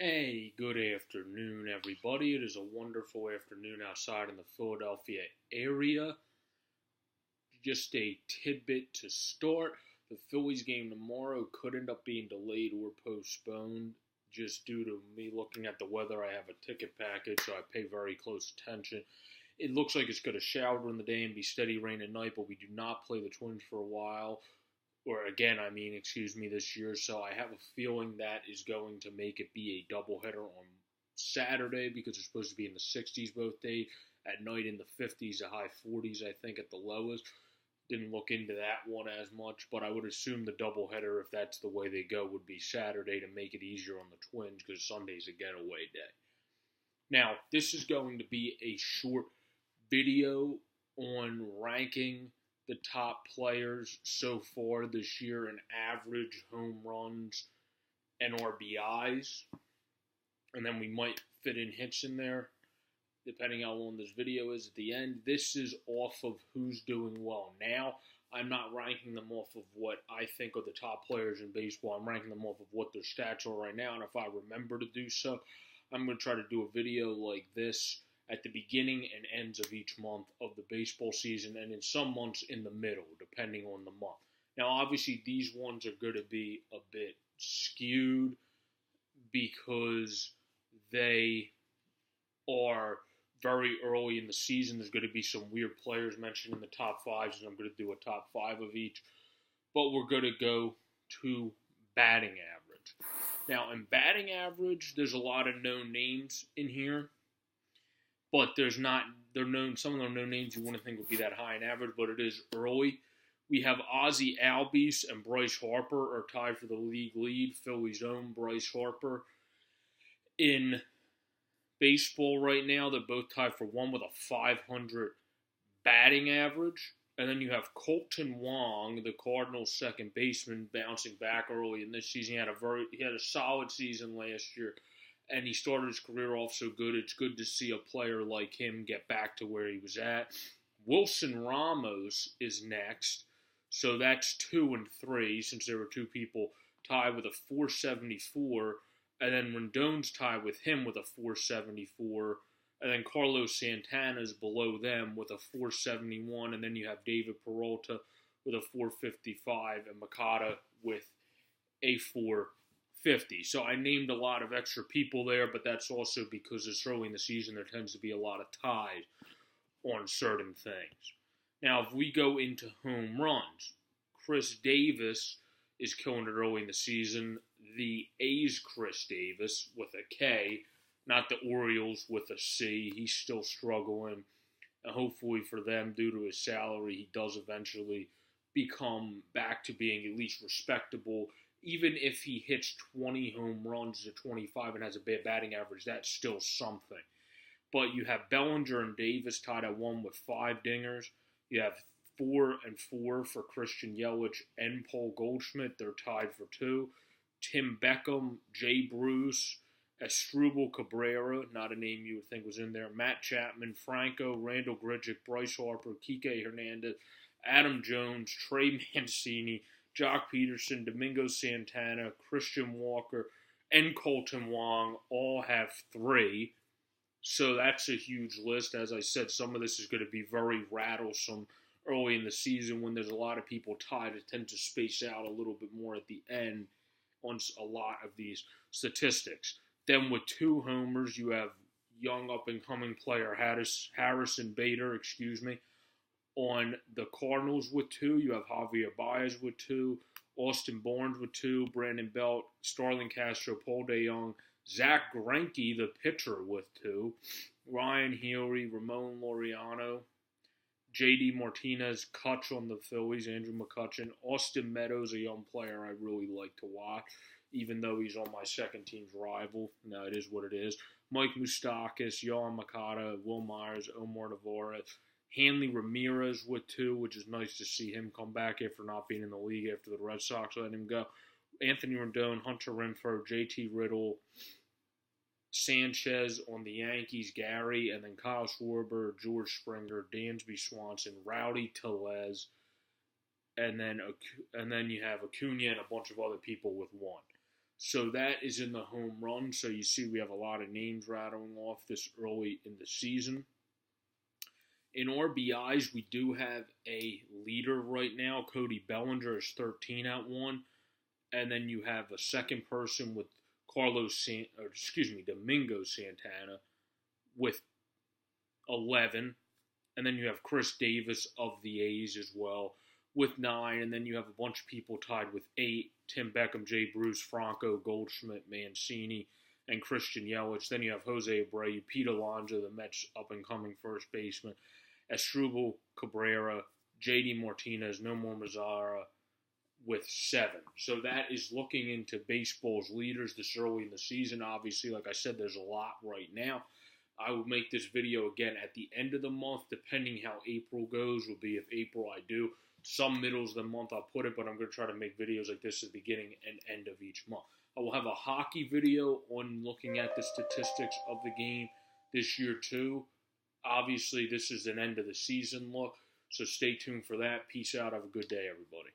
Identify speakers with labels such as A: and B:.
A: Hey, good afternoon, everybody. It is a wonderful afternoon outside in the Philadelphia area. Just a tidbit to start. The Phillies game tomorrow could end up being delayed or postponed just due to me looking at the weather. I have a ticket package, so I pay very close attention. It looks like it's going to shower in the day and be steady rain at night, but we do not play the Twins for a while. Or again, this year. So I have a feeling that is going to make it be a doubleheader on Saturday because it's supposed to be in the 60s both days. At night in the 50s, the high 40s, I think, at the lowest. Didn't look into that one as much, but I would assume the doubleheader, if that's the way they go, would be Saturday to make it easier on the Twins because Sunday's a getaway day. Now, this is going to be a short video on ranking the top players so far this year in average home runs and RBIs. And then we might fit in hits in there, depending how long this video is at the end. This is off of who's doing well now. I'm not ranking them off of what I think are the top players in baseball. I'm ranking them off of what their stats are right now. And if I remember to do so, I'm going to try to do a video like this at the beginning and ends of each month of the baseball season, and in some months in the middle, depending on the month. Now, obviously, these ones are going to be a bit skewed because they are very early in the season. There's going to be some weird players mentioned in the top fives, and I'm going to do a top five of each. But we're going to go to batting average. Now, in batting average, there's a lot of known names in here. But some of them are known names you wouldn't think would be that high in average, but it is early. We have Ozzie Albies and Bryce Harper are tied for the league lead. Philly's own Bryce Harper. In baseball right now, they're both tied for one with a 500 batting average. And then you have Colton Wong, the Cardinals' second baseman, bouncing back early in this season. He had a solid season last year. And he started his career off so good. It's good to see a player like him get back to where he was at. Wilson Ramos is next. So that's 2 and 3, since there were two people tied with a 474. And then Rendon's tied with him with a 474. And then Carlos Santana is below them with a 471. And then you have David Peralta with a 455. And Makata with a 450. So I named a lot of extra people there, but that's also because it's early in the season. There tends to be a lot of ties on certain things. Now, if we go into home runs, Chris Davis is killing it early in the season. The A's Chris Davis with a K, not the Orioles with a C. He's still struggling. And hopefully for them, due to his salary, he does eventually become back to being at least respectable. Even if he hits 20 home runs to 25 and has a bad batting average, that's still something. But you have Bellinger and Davis tied at 1 with 5 dingers. You have 4 and 4 for Christian Yelich and Paul Goldschmidt. They're tied for 2. Tim Beckham, Jay Bruce, Asdrubal Cabrera, not a name you would think was in there. Matt Chapman, Franco, Randall Grichuk, Bryce Harper, Kike Hernandez, Adam Jones, Trey Mancini, Jock Peterson, Domingo Santana, Christian Walker, and Colton Wong all have 3. So that's a huge list. As I said, some of this is going to be very rattlesome early in the season when there's a lot of people tied. It tends to space out a little bit more at the end on a lot of these statistics. Then with 2 homers, you have young up-and-coming player Harrison Bader, On the Cardinals with 2, you have Javier Baez with 2, Austin Barnes with 2, Brandon Belt, Starlin Castro, Paul DeJong, Zach Greinke, the pitcher, with 2, Ryan Healy, Ramon Laureano, J.D. Martinez, Kutch on the Phillies, Andrew McCutchen, Austin Meadows, a young player I really like to watch, even though he's on my second team's rival. No, it is what it is. Mike Moustakas, Yohan Moncada, Will Myers, Omar Narvaez, Hanley Ramirez with 2, which is nice to see him come back after not being in the league after the Red Sox let him go. Anthony Rendon, Hunter Renfroe, JT Riddle, Sanchez on the Yankees, Gary, and then Kyle Schwarber, George Springer, Dansby Swanson, Rowdy Tellez, and then you have Acuna and a bunch of other people with 1. So that is in the home run. So you see we have a lot of names rattling off this early in the season. In RBIs, we do have a leader right now. Cody Bellinger is 13 at 1. And then you have a second person with Domingo Santana with 11. And then you have Chris Davis of the A's as well with 9. And then you have a bunch of people tied with 8. Tim Beckham, Jay Bruce, Franco, Goldschmidt, Mancini, and Christian Yelich. Then you have Jose Abreu, Pete Alonso, the Mets up-and-coming first baseman, Asdrubal Cabrera, J.D. Martinez, Nomar Mazara with 7. So that is looking into baseball's leaders this early in the season. Obviously, like I said, there's a lot right now. I will make this video again at the end of the month, depending how April goes. Will be if April I do. Some middles of the month I'll put it, but I'm going to try to make videos like this at the beginning and end of each month. I will have a hockey video on looking at the statistics of the game this year too. Obviously, this is an end of the season look, so stay tuned for that. Peace out. Have a good day, everybody.